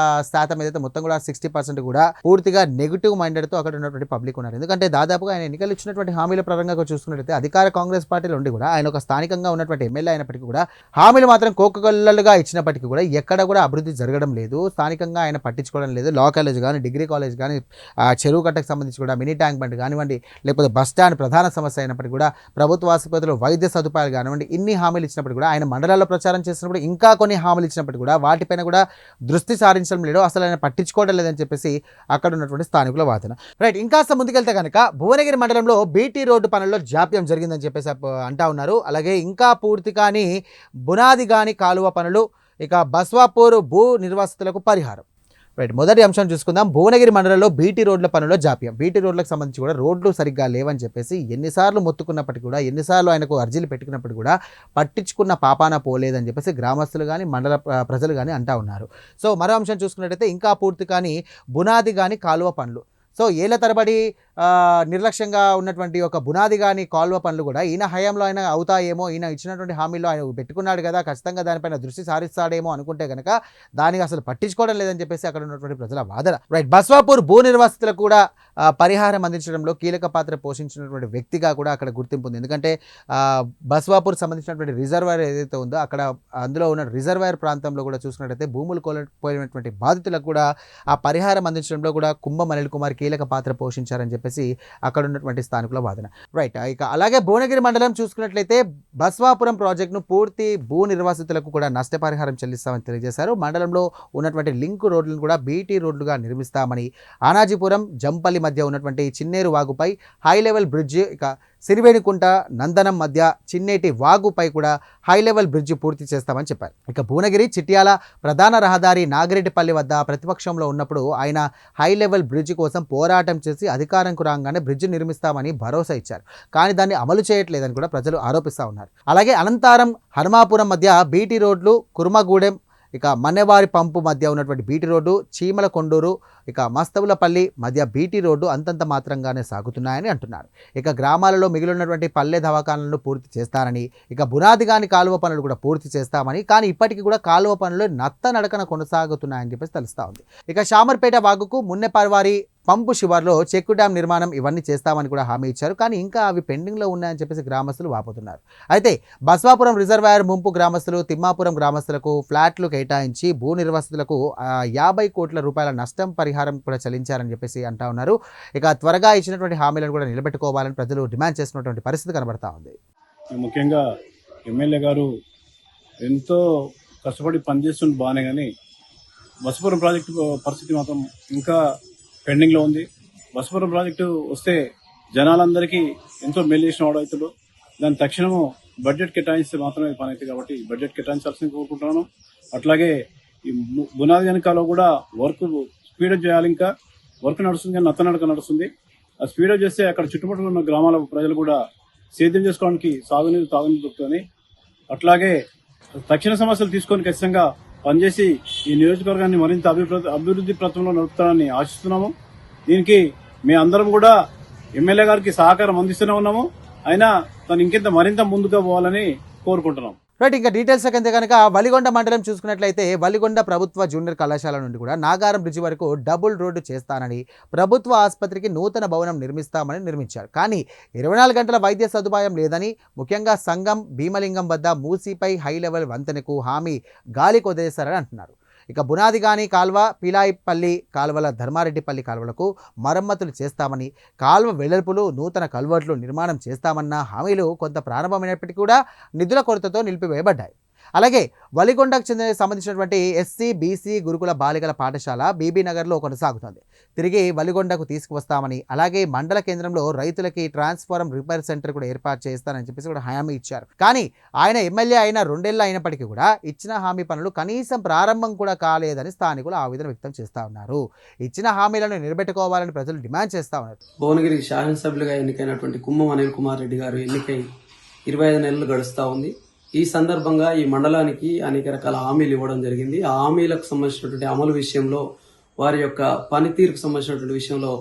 శాతం ఏదైతే మొత్తం కూడా 60% కూడా పూర్తిగా నెగిటివ్ మైండెడ్తో అక్కడ ఉన్నటువంటి పబ్లిక్ ఉన్నారు. ఎందుకంటే దాదాపుగా ఆయన ఎన్నికలు ఇచ్చినటువంటి హామీల పరంగా చూసుకున్నట్లయితే అధికార కాంగ్రెస్ పార్టీలో ఉండి కూడా ఆయన ఒక స్థానికంగా ఉన్నటువంటి ఎమ్మెల్యే అయినప్పటికీ కూడా హామీలు మాత్రం కోకగొల్లలుగా ఇచ్చినప్పటికీ కూడా ఎక్కడ కూడా అభివృద్ధి జరగడం లేదు. స్థానికంగా ఆయన పట్టించుకోవడం లేదు. లా కాలేజ్ కానీ, డిగ్రీ కాలేజ్ కానీ, చెరువు కట్టకు సంబంధించి కూడా మినీ ట్యాంక్ బండ్ కానివ్వండి, లేకపోతే బస్ స్టాండ్ ప్రధాన సమస్య అయినప్పటికీ కూడా ప్రభుత్వ ఆసుపత్రిలో వైద్య సదుపాయాలు కానివ్వండి, ఇన్ని హామీలు ఇచ్చినప్పుడు కూడా ఆయన మండలాల్లో ప్రచారం చేసినప్పుడు ఇంకా కొన్ని హామీలు ఇచ్చినప్పుడు కూడా వాటిపైన కూడా దృష్టి సారించడం లేదు, అసలు ఆయన పట్టించుకోవడం లేదని చెప్పేసి అక్కడ ఉన్నటువంటి స్థానికుల వాదన. రైట్, ఇంకాస్త ముందుకెళ్తే కనుక భువనగిరి మండలంలో బీటీ రోడ్డు పనుల్లో జాప్యం జరిగిందని చెప్పేసి అంటా ఉన్నారు. అలాగే ఇంకా పూర్తి కాని బునాది గాని కాలువ పనులు, ఇక బస్వాపూర్ భూ నిర్వాసితులకు పరిహారం. రైట్, మొదటి అంశం చూసుకుందాం. భువనగిరి మండలంలో బీటీ రోడ్ల పనుల్లో జాప్యం. బీటీ రోడ్లకు సంబంధించి కూడా రోడ్లు సరిగ్గా లేవని చెప్పేసి ఎన్నిసార్లు మొత్తుకున్నప్పటికీ కూడా, ఎన్నిసార్లు ఆయనకు అర్జీలు పెట్టుకున్నప్పటికీ కూడా పట్టించుకున్న పాపాన పోలేదని చెప్పేసి గ్రామస్తులు కానీ మండల ప్రజలు కానీ అంటా ఉన్నారు. సో మరో అంశం చూసుకున్నట్టయితే ఇంకా పూర్తి కానీ బునాది కానీ కాలువ పనులు. సో ఏళ్ల తరబడి నిర్లక్ష్యంగా ఉన్నటువంటి ఒక బునాది కానీ కాలువ పనులు కూడా ఈయన హయాంలో ఆయన అవుతాయేమో, ఈయన ఇచ్చినటువంటి హామీలో ఆయన పెట్టుకున్నాడు కదా, ఖచ్చితంగా దానిపైన దృష్టి సారిస్తాడేమో అనుకుంటే కనుక దానికి అసలు పట్టించుకోవడం లేదని చెప్పేసి అక్కడ ఉన్నటువంటి ప్రజల వాదన. రైట్, బస్వాపూర్ భూ నిర్వాసితులకు కూడా పరిహారం అందించడంలో కీలక పాత్ర పోషించినటువంటి వ్యక్తిగా కూడా అక్కడ గుర్తింపు ఉంది. ఎందుకంటే బస్వాపూర్ సంబంధించినటువంటి రిజర్వాయర్ ఏదైతే ఉందో అక్కడ అందులో ఉన్న రిజర్వాయర్ ప్రాంతంలో కూడా చూసుకున్నట్టయితే భూములు కోల్పోయినటువంటి బాధితులకు కూడా ఆ పరిహారం అందించడంలో కూడా కుంభం అనిల్ కుమార్ కీలక పాత్ర పోషించారని చెప్పేసి అక్కడ ఉన్నటువంటి స్థానికుల వాదన. రైట్, ఇక అలాగే భువనగిరి మండలం చూసుకున్నట్లయితే బస్వాపురం ప్రాజెక్టును పూర్తి భూ నిర్వాసితులకు కూడా నష్టపరిహారం చెల్లిస్తామని తెలియజేశారు. మండలంలో ఉన్నటువంటి లింక్ రోడ్లను కూడా బీటీ రోడ్లుగా నిర్మిస్తామని, ఆనాజీపురం జంపల్లి మధ్య ఉన్నటువంటి చిన్నేరు వాగుపై హై లెవెల్ బ్రిడ్జ్, ఇక సిరివేణికుంట నందనం మధ్య చిన్నేటి వాగుపై కూడా హై లెవెల్ బ్రిడ్జ్ పూర్తి చేస్తామని చెప్పారు. ఇక భువనగిరి చిట్యాల ప్రధాన రహదారి నాగిరెడ్డిపల్లి వద్ద ప్రతిపక్షంలో ఉన్నప్పుడు ఆయన హై లెవెల్ బ్రిడ్జ్ కోసం పోరాటం చేసి అధికారంకు రాగానే బ్రిడ్జ్ నిర్మిస్తామని భరోసా ఇచ్చారు. కానీ దాన్ని అమలు చేయట్లేదని కూడా ప్రజలు ఆరోపిస్తూ ఉన్నారు. అలాగే అనంతారం హనుమాపురం మధ్య బీటీ రోడ్లు, కుర్మగూడెం ఇక మన్నెవారి పంపు మధ్య ఉన్నటువంటి బీటీ రోడ్డు, చీమల కొండూరు ఇక మస్తవులపల్లి మధ్య బీటీ రోడ్డు అంతంత మాత్రంగానే సాగుతున్నాయని అంటున్నారు. ఇక గ్రామాలలో మిగిలినటువంటి పల్లె దవాఖానాలను పూర్తి చేస్తారని, ఇక బునాది గాని కాలువ పనులు కూడా పూర్తి చేస్తామని, కానీ ఇప్పటికీ కూడా కాలువ పనులు నత్తనడకన కొనసాగుతున్నాయని చెప్పేసి తెలుస్తూ ఉంది. ఇక షామర్పేట వాగుకు మున్నెపర్వారి పంపు శివార్లో చెక్కు డ్యాం నిర్మాణం ఇవన్నీ చేస్తామని కూడా హామీ ఇచ్చారు. కానీ ఇంకా అవి పెండింగ్లో ఉన్నాయని చెప్పేసి గ్రామస్తులు వాపోతున్నారు. అయితే బస్వాపురం రిజర్వాయర్ ముంపు గ్రామస్తులు తిమ్మాపురం గ్రామస్తులకు ఫ్లాట్లు కేటాయించి భూ నిర్వాసితులకు 50 కోట్ల రూపాయల నష్టం పరిహారం కూడా చెల్లించారని చెప్పేసి అంటా ఉన్నారు. ఇక త్వరగా ఇచ్చినటువంటి హామీలను కూడా నిలబెట్టుకోవాలని ప్రజలు డిమాండ్ చేస్తున్నటువంటి పరిస్థితి కనబడతా ఉంది. ముఖ్యంగా ఎమ్మెల్యే గారు ఎంతో కష్టపడి పనిచేస్తుంది బాగానే, కానీ బస్వాపురం ప్రాజెక్టు పరిస్థితి మాత్రం ఇంకా పెండింగ్లో ఉంది. బస్వాపురం ప్రాజెక్టు వస్తే జనాలందరికీ ఎంతో మేలు చేసిన వాడు అవుతాడు. దాని తక్షణము బడ్జెట్ కేటాయిస్తే మాత్రమే పని అవుతుంది. కాబట్టి బడ్జెట్ కేటాయించాల్సింది కోరుకుంటున్నాను. అట్లాగే ఈ బునాది వెనకాలో కూడా వర్క్ స్పీడప్ చేయాలి. ఇంకా వర్క్ నడుస్తుంది కానీ నత్తనడక నడుస్తుంది. ఆ స్పీడప్ చేస్తే అక్కడ చుట్టుపక్కల ఉన్న గ్రామాల ప్రజలు కూడా సేద్యం చేసుకోవడానికి సాగునీరు తాగునీరు దొరుకుతుంది. అట్లాగే తక్షణ సమస్యలు తీసుకొని ఖచ్చితంగా పనిచేసి ఈ నియోజకవర్గాన్ని మరింత అభివృద్ధి పథంలో నడుపుతానని ఆశిస్తున్నాము. దీనికి మీ అందరం కూడా ఎమ్మెల్యే గారికి సహకారం అందిస్తూనే ఉన్నాము. అయినా తను ఇంకెంత మరింత ముందుగా పోవాలని కోరుకుంటున్నాం. రైట్, ఇంకా డీటెయిల్స్ అయితే కనుక వలిగొండ మండలం చూసుకున్నట్లయితే వలిగొండ ప్రభుత్వ జూనియర్ కళాశాల నుండి కూడా నాగారం బ్రిడ్జి వరకు డబుల్ రోడ్డు చేస్తానని, ప్రభుత్వ ఆసుపత్రికి నూతన భవనం నిర్మిస్తామని నిర్మించారు. కానీ 24 గంటల వైద్య సదుపాయం లేదని, ముఖ్యంగా సంగం భీమలింగం వద్ద మూసీపై హై లెవెల్ వంతెనకు హామీ గాలికి వదిలేశారని అంటున్నారు. ఇక బునాది గాని కాల్వ, పీలాయిపల్లి కాల్వల, ధర్మారెడ్డిపల్లి కాల్వలకు మరమ్మతులు చేస్తామని, కాల్వ వెడల్పులు, నూతన కల్వర్ట్లు నిర్మాణం చేస్తామన్న హామీలు కొంత ప్రారంభమైనప్పటికీ కూడా నిధుల కొరతతో నిలిపివేయబడ్డాయి. అలాగే వలిగొండకు సంబంధించినటువంటి ఎస్సీ బీసీ గురుకుల బాలికల పాఠశాల బీబీ నగర్లో కొనసాగుతుంది. తిరిగి వలిగొండకు తీసుకువస్తామని, అలాగే మండల కేంద్రంలో రైతులకి ట్రాన్స్ఫార్మర్ రిపేర్ సెంటర్ కూడా ఏర్పాటు చేస్తానని చెప్పేసి కూడా హామీ ఇచ్చారు. కానీ ఆయన ఎమ్మెల్యే అయిన 2 ఏళ్ళు అయినప్పటికీ కూడా ఇచ్చిన హామీ పనులు కనీసం ప్రారంభం కూడా కాలేదని స్థానికులు ఆవేదన వ్యక్తం చేస్తా ఉన్నారు. ఇచ్చిన హామీలను నిలబెట్టుకోవాలని ప్రజలు డిమాండ్ చేస్తా ఉన్నారు. భువనగిరి శాసనసభ్యులుగా ఎన్నికైనటువంటి కుంభం అనిల్ కుమార్ రెడ్డి గారు ఎన్నికై 25 నెలలు గడుస్తూ ఉంది. ఈ సందర్భంగా ఈ మండలానికి అనేక రకాల హామీలు ఇవ్వడం జరిగింది. ఆ హామీలకు సంబంధించినటువంటి అమలు విషయంలో, వారి యొక్క పనితీరుకు సంబంధించినటువంటి విషయంలో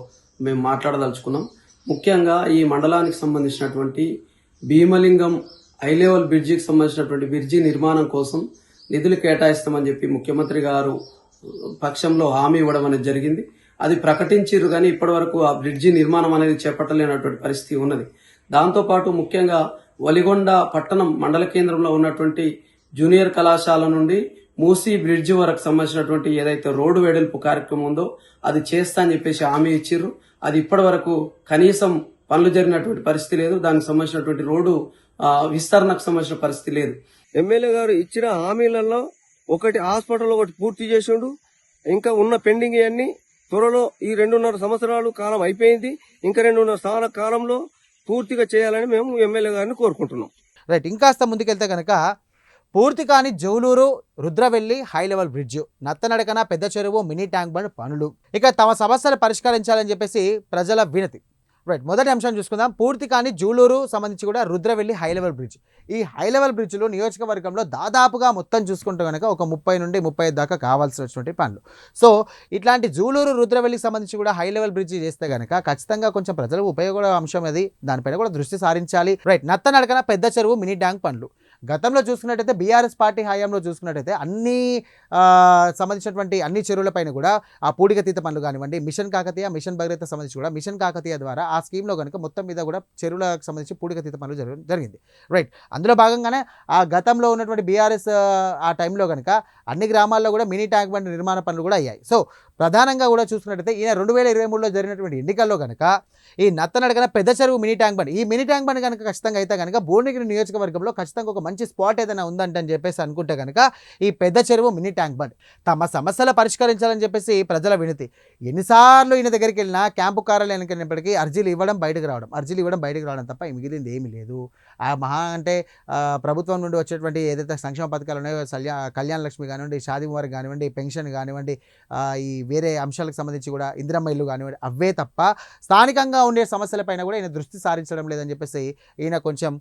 మేము మాట్లాడదలుచుకున్నాం. ముఖ్యంగా ఈ మండలానికి సంబంధించినటువంటి భీమలింగం హై లెవెల్ బ్రిడ్జికి సంబంధించినటువంటి బ్రిడ్జి నిర్మాణం కోసం నిధులు కేటాయిస్తామని చెప్పి ముఖ్యమంత్రి గారు పక్షంలో హామీ ఇవ్వడం అనేది జరిగింది. అది ప్రకటించారు కానీ ఇప్పటి వరకు ఆ బ్రిడ్జి నిర్మాణం అనేది చేపట్టలేనటువంటి పరిస్థితి ఉన్నది. దాంతోపాటు ముఖ్యంగా వలిగొండ పట్టణం మండల కేంద్రంలో ఉన్నటువంటి జూనియర్ కళాశాల నుండి మూసీ బ్రిడ్జి వరకు సంబంధించినటువంటి ఏదైతే రోడ్డు వెడల్పు కార్యక్రమం ఉందో అది చేస్తా అని చెప్పేసి హామీ ఇచ్చిర్రు. అది ఇప్పటి వరకు కనీసం పనులు జరిగినటువంటి పరిస్థితి లేదు. దానికి సంబంధించినటువంటి రోడ్డు విస్తరణకు సంబంధించిన పరిస్థితి లేదు. ఎమ్మెల్యే గారు ఇచ్చిన హామీలలో ఒకటి హాస్పిటల్ ఒకటి పూర్తి చేసిండు. ఇంకా ఉన్న పెండింగ్ అన్ని త్వరలో ఈ 2.5 సంవత్సరాలు కాలం అయిపోయింది. ఇంకా 2.5 సంవత్సరాల కాలంలో పూర్తిగా చేయాలని మేము ఎమ్మెల్యే గారిని కోరుకుంటున్నాం. రైట్, ఇంకాస్త ముందుకెళ్తే కనుక పూర్తి కాని జౌలూరు రుద్రవెల్లి హై లెవెల్ బ్రిడ్జ్, నత్తనడకన పెద్ద చెరువు మినీ ట్యాంక్ బండ్ పనులు, ఇక తమ సమస్యలు పరిష్కరించాలని చెప్పేసి ప్రజల వినతి. రైట్, మొదటి అంశం చూసుకుందాం. పూర్తి కాని జూలూరు సంబంధించి కూడా రుద్రవెల్లి హై లెవెల్ బ్రిడ్జ్. ఈ హై లెవెల్ బ్రిడ్జ్లో నియోజకవర్గంలో దాదాపుగా మొత్తం చూసుకుంటే కనుక ఒక 30 నుండి 35 దాకా కావాల్సినటువంటి పనులు. సో ఇట్లాంటి జూలూరు రుద్రవెల్లికి సంబంధించి కూడా హై లెవెల్ బ్రిడ్జ్ చేస్తే కనుక ఖచ్చితంగా కొంచెం ప్రజలకు ఉపయోగ అంశం అది, దానిపైన కూడా దృష్టి సారించాలి. రైట్, నత్తనడకన పెద్ద చెరువు మినీ ట్యాంక్ పనులు. గతంలో చూసుకున్నట్టయితే బీఆర్ఎస్ పార్టీ హయాంలో చూసుకున్నట్టయితే అన్ని సంబంధించినటువంటి అన్ని చెరువులపైన కూడా ఆ పూడికతీత పనులు కానివ్వండి, మిషన్ కాకతీయ, మిషన్ భగీరథ సంబంధించి కూడా మిషన్ కాకతీయ ద్వారా ఆ స్కీమ్లో కనుక మొత్తం మీద కూడా చెరువులకు సంబంధించి పూడికతీత పనులు జరిగింది. రైట్, అందులో భాగంగానే ఆ గతంలో ఉన్నటువంటి బీఆర్ఎస్ ఆ టైంలో కనుక అన్ని గ్రామాల్లో కూడా మినీ ట్యాంక్ బండ్ నిర్మాణ పనులు కూడా అయ్యాయి. సో ప్రధానంగా కూడా చూసుకున్నట్టయితే ఈయన 2023లో జరిగినటువంటి ఎన్నికల్లో కనుక ఈ నత్తనడకన పెద్ద చెరువు మినీ ట్యాంక్ బండ్, ఈ మినీ ట్యాంక్ బండ్ కనుక ఖచ్చితంగా అయితే కనుక భువనగిరి నియోజకవర్గంలో ఖచ్చితంగా ఒక మంచి స్పాట్ ఏదైనా ఉందంటే అని చెప్పేసి అనుకుంటే కనుక ఈ పెద్ద చెరువు మినీ ట్యాంక్ బండ్ తమ సమస్యలు పరిష్కరించాలని చెప్పేసి ప్రజల వినతి. ఎన్నిసార్లు ఈయన దగ్గరికి వెళ్ళినా క్యాంపు కార్యాలయానికి వెళ్ళినప్పటికీ అర్జీలు ఇవ్వడం బయటకు రావడం తప్ప మిగిలింది ఏమీ లేదు. ఆ మహా అంటే ప్రభుత్వం నుండి వచ్చేటువంటి ఏదైతే సంక్షేమ పథకాలు ఉన్నాయో, కళ్యాణ లక్ష్మి కానివ్వండి, షాదీ ముబారక్ కానివ్వండి, పెన్షన్ కానివ్వండి, ఈ వేరే అంశాలకు సంబంధించి కూడా ఇందిరమ్మ ఇల్లు కానివ్వండి, అవే తప్ప స్థానికంగా ఉండే సమస్యలపైన కూడా ఈయన దృష్టి సారించడం లేదని చెప్పేసి ఈయన కొంచెం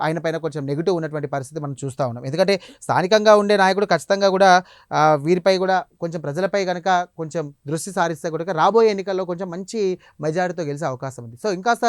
ఆయన పైన కొంచెం నెగిటివ్ ఉన్నటువంటి పరిస్థితి మనం చూస్తూ ఉన్నాం. ఎందుకంటే స్థానికంగా ఉండే నాయకుడు ఖచ్చితంగా కూడా వీరిపై కూడా కొంచెం ప్రజలపై కనుక కొంచెం దృష్టి సారిస్తే కనుక రాబోయే ఎన్నికల్లో కొంచెం మంచి మెజారిటీతో గెలిచే అవకాశం ఉంది. సో ఇంకాస్త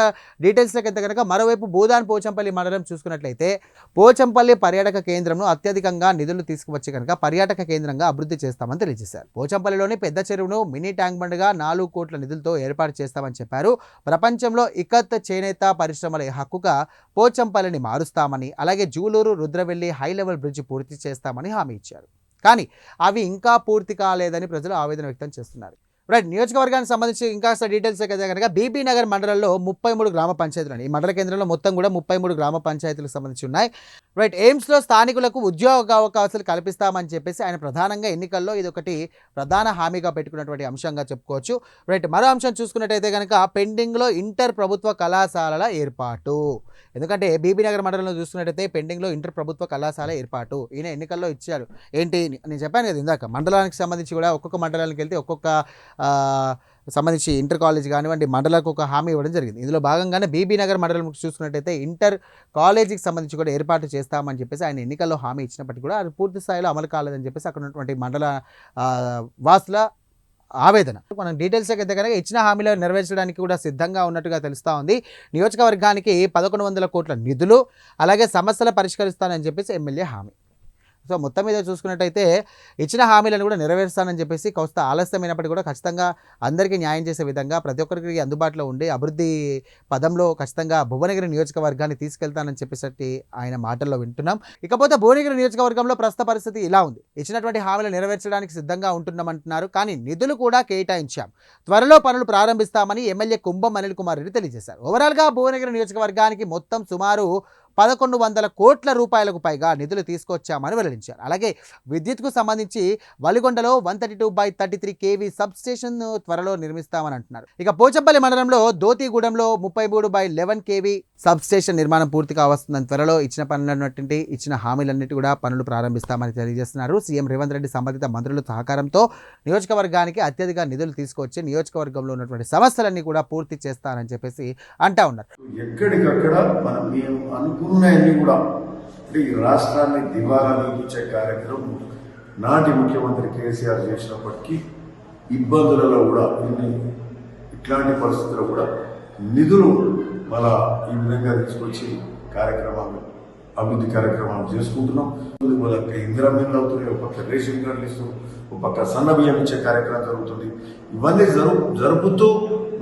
డీటెయిల్స్లోకి అయితే కనుక మరోవైపు భూదాన్ పోచంపల్లి మండలం చూసుకున్నట్లయితే పోచంపల్లి పర్యాటక కేంద్రంను అత్యధికంగా నిధులు తీసుకువచ్చి కనుక పర్యాటక కేంద్రంగా అభివృద్ధి చేస్తామని తెలియజేశారు. పోచంపల్లిలోని పెద్ద చెరువును మినీ ట్యాంక్ బండ్గా 4 కోట్ల నిధులతో ఏర్పాటు చేస్తామని చెప్పారు. ప్రపంచంలో ఇకత్ చేనేత పరిశ్రమల హక్కుగా పోచంపల్లిని మారుస్తామని, అలాగే Juluru Rudravelli high level bridge పూర్తి చేస్తామని హామీ ఇచ్చారు. కానీ అవి ఇంకా పూర్తి కాలేదని ప్రజలు ఆవేదన వ్యక్తం చేస్తున్నారు. రైట్, నియోజకవర్గానికి సంబంధించి ఇంకా డీటెయిల్స్ అయితే కనుక బీబీ నగర్ మండలంలో 33 గ్రామ పంచాయతీలు ఉన్నాయి. ఈ మండల కేంద్రంలో మొత్తం కూడా 33 గ్రామ పంచాయతీలకు సంబంధించి ఉన్నాయి. రైట్, ఎయిమ్స్లో స్థానికులకు ఉద్యోగ అవకాశాలు కల్పిస్తామని చెప్పేసి ఆయన ప్రధానంగా ఎన్నికల్లో ఇది ఒకటి ప్రధాన హామీగా పెట్టుకున్నటువంటి అంశంగా చెప్పుకోవచ్చు. రైట్, మరో అంశం చూసుకున్నట్టయితే కనుక పెండింగ్లో ఇంటర్ ప్రభుత్వ కళాశాలల ఏర్పాటు. ఎందుకంటే బీబీ నగర్ మండలంలో చూసుకున్నట్టయితే పెండింగ్లో ఇంటర్ ప్రభుత్వ కళాశాల ఏర్పాటు ఈయన ఎన్నికల్లో ఇచ్చారు. ఏంటి నేను చెప్పాను కదా ఇందాక, మండలానికి సంబంధించి కూడా ఒక్కొక్క మండలానికి వెళ్తే ఒక్కొక్క సంబంధించి ఇంటర్ కాలేజ్ కానివ్వండి మండలకు ఒక హామీ ఇవ్వడం జరిగింది. ఇందులో భాగంగానే బీబీ నగర్ మండలం చూసుకున్నట్టయితే ఇంటర్ కాలేజీకి సంబంధించి కూడా ఏర్పాటు చేస్తామని చెప్పేసి ఆయన ఎన్నికల్లో హామీ ఇచ్చినప్పటికీ కూడా అది పూర్తి స్థాయిలో అమలు కాలేదని చెప్పేసి అక్కడ ఉన్నటువంటి మండల వాసుల ఆవేదన. మనం డీటెయిల్స్ అయితే కనుక ఇచ్చిన హామీలు నెరవేర్చడానికి కూడా సిద్ధంగా ఉన్నట్టుగా తెలుస్తూ ఉంది. నియోజకవర్గానికి 1100 కోట్ల నిధులు, అలాగే సమస్యలు పరిష్కరిస్తానని చెప్పేసి ఎమ్మెల్యే హామీ. సో మొత్తం మీద చూసుకున్నట్టయితే ఇచ్చిన హామీలను కూడా నెరవేరుస్తానని చెప్పేసి కొంత ఆలస్యమైనప్పటికీ కూడా ఖచ్చితంగా అందరికీ న్యాయం చేసే విధంగా ప్రతి ఒక్కరికి అందుబాటులో ఉండి అభివృద్ధి పదంలో ఖచ్చితంగా భువనగిరి నియోజకవర్గాన్ని తీసుకెళ్తానని చెప్పేసి ఆయన మాటల్లో వింటున్నాం. ఇకపోతే భువనగిరి నియోజకవర్గంలో ప్రస్తుత పరిస్థితి ఇలా ఉంది. ఇచ్చినటువంటి హామీలు నెరవేర్చడానికి సిద్ధంగా ఉంటున్నామంటున్నారు, కానీ నిధులు కూడా కేటాయించాం, త్వరలో పనులు ప్రారంభిస్తామని ఎమ్మెల్యే కుంభం అనిల్ కుమార్ రెడ్డి తెలియజేశారు. ఓవరాల్గా భువనగిరి నియోజకవర్గానికి మొత్తం సుమారు 1100 కోట్ల రూపాయలకు పైగా నిధులు తీసుకొచ్చామని వెల్లడించారు. అలాగే విద్యుత్కు సంబంధించి వలిగొండలో 132/33 kV సబ్ స్టేషన్ త్వరలో నిర్మిస్తామని అంటున్నారు. ఇక పోచంపల్లి మండలంలో దోతిగూడెంలో 33/11 kV సబ్ స్టేషన్ నిర్మాణం పూర్తిగా వస్తుందని, త్వరలో ఇచ్చిన హామీలన్నిటి కూడా పనులు ప్రారంభిస్తామని తెలియజేస్తున్నారు. సీఎం రేవంత్ రెడ్డి సంబంధిత మంత్రుల సహకారంతో నియోజకవర్గానికి అత్యధిక నిధులు తీసుకొచ్చి నియోజకవర్గంలో ఉన్నటువంటి సమస్యలన్నీ కూడా పూర్తి చేస్తారని చెప్పేసి అంటా ఉన్నారు. ఎక్కడికక్కడ మనం మేము అనుకున్నవన్నీ కూడా అంటే ఈ రాష్ట్రాన్ని దివాలా తీర్చే కార్యక్రమం నాటి ముఖ్యమంత్రి కేసీఆర్ చేసినప్పటికీ ఇబ్బందులలో కూడా ఇట్లాంటి పరిస్థితుల్లో కూడా నిధులు మళ్ళా ఈ విధంగా తీసుకొచ్చి కార్యక్రమాలు అభివృద్ధి కార్యక్రమాలు చేసుకుంటున్నాం. వాళ్ళకి ఇందిరా మిల్లు అవుతున్నాయి, ఒక పక్క రేషన్ కార్డులు ఇస్తూ, ఒక పక్క సన్న బియ్యం ఇచ్చే కార్యక్రమం జరుగుతుంది. ఇవన్నీ జరుపుతూ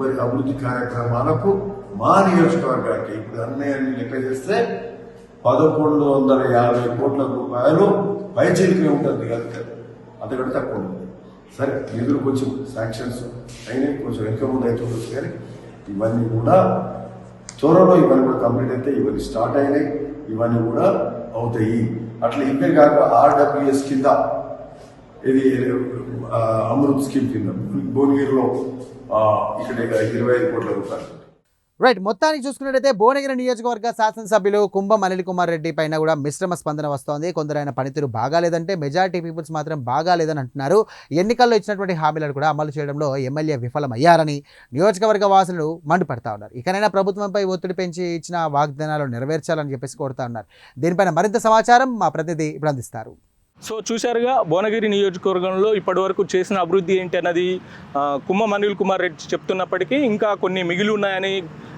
మరి అభివృద్ధి కార్యక్రమాలకు మా నియోజకవర్గానికి ఇప్పుడు అన్ని లెక్క చేస్తే 1150 కోట్ల రూపాయలు పైచేలికే ఉంటుంది కదా, అంతకంటే తక్కువ ఉంటుంది. సరే, నిధులు కొంచెం శాంక్షన్స్ అయినాయి, కొంచెం వెనుక ముందు అవుతుంది, కానీ ఇవన్నీ కూడా త్వరలో ఇవన్నీ కూడా కంప్లీట్ అయితే ఇవన్నీ స్టార్ట్ అయినాయి, ఇవన్నీ కూడా అవుతాయి. అట్లా ఇవే కాక ఆర్డబ్ల్యూఎస్ కింద ఇది అమృత్ స్కీమ్ కింద భువనగిరిలో ఇక్కడ 25 కోట్ల రూపాయలు. రైట్, మొత్తానికి చూసుకున్నట్టయితే భువనగిరి నియోజకవర్గ శాసనసభ్యులు కుంభం అనిల్ కుమార్ రెడ్డి పైన కూడా మిశ్రమ స్పందన వస్తోంది. కొందరు ఆయన పనితీరు బాగాలేదంటే మెజారిటీ పీపుల్స్ మాత్రం బాగాలేదని అంటున్నారు. ఎన్నికల్లో ఇచ్చినటువంటి హామీలను కూడా అమలు చేయడంలో ఎమ్మెల్యే విఫలమయ్యారని నియోజకవర్గ వాసులు మండిపడతా ఉన్నారు. ఇకనైనా ప్రభుత్వంపై ఒత్తిడి పెంచి ఇచ్చిన వాగ్దానాలు నెరవేర్చాలని చెప్పేసి కోరుతా ఉన్నారు. దీనిపైన మరింత సమాచారం మా ప్రతినిధి ఇప్పుడు అందిస్తారు. సో చూశారుగా భువనగిరి నియోజకవర్గంలో ఇప్పటివరకు చేసిన అభివృద్ధి ఏంటి అన్నది కుంభం అనిల్ కుమార్ రెడ్డి చెప్తున్నప్పటికీ ఇంకా కొన్ని మిగిలి ఉన్నాయని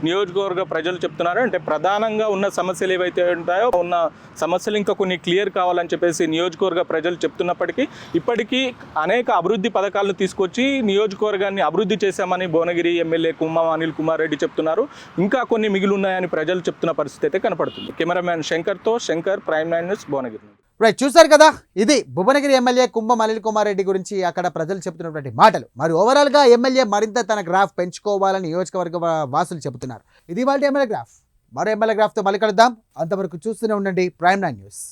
నియోజకవర్గ ప్రజలు చెప్తున్నారు. అంటే ప్రధానంగా ఉన్న సమస్యలు ఏవైతే ఉంటాయో ఉన్న సమస్యలు ఇంకా కొన్ని క్లియర్ కావాలని చెప్పేసి నియోజకవర్గ ప్రజలు చెప్తున్నప్పటికీ ఇప్పటికీ అనేక అభివృద్ధి పథకాలను తీసుకొచ్చి నియోజకవర్గాన్ని అభివృద్ధి చేశామని భువనగిరి ఎమ్మెల్యే కుంభం అనిల్ కుమార్ రెడ్డి చెప్తున్నారు. ఇంకా కొన్ని మిగిలి ఉన్నాయని ప్రజలు చెప్తున్న పరిస్థితి అయితే కనపడుతుంది. కెమెరామ్యాన్ శంకర్తో Shankar, Prime 9 news, Bhuvanagiri. Right, చూశారు కదా, ఇది భువనగిరి ఎమ్మెల్యే కుంభం అనిల్ కుమార్ రెడ్డి గురించి అక్కడ ప్రజలు చెప్తున్నటువంటి మాటలు. మరి ఓవరాల్గా ఎమ్మెల్యే మరింత తన గ్రాఫ్ పెంచుకోవాలని నియోజకవర్గ వాసులు చెబుతున్నారు. ఇది వాళ్ళ ఎమ్మెల్యే గ్రాఫ్. మరో ఎమ్మెల్యే గ్రాఫ్తో మళ్ళీ కలుద్దాం. అంతవరకు చూస్తూనే ఉండండి ప్రైమ్ 9 న్యూస్.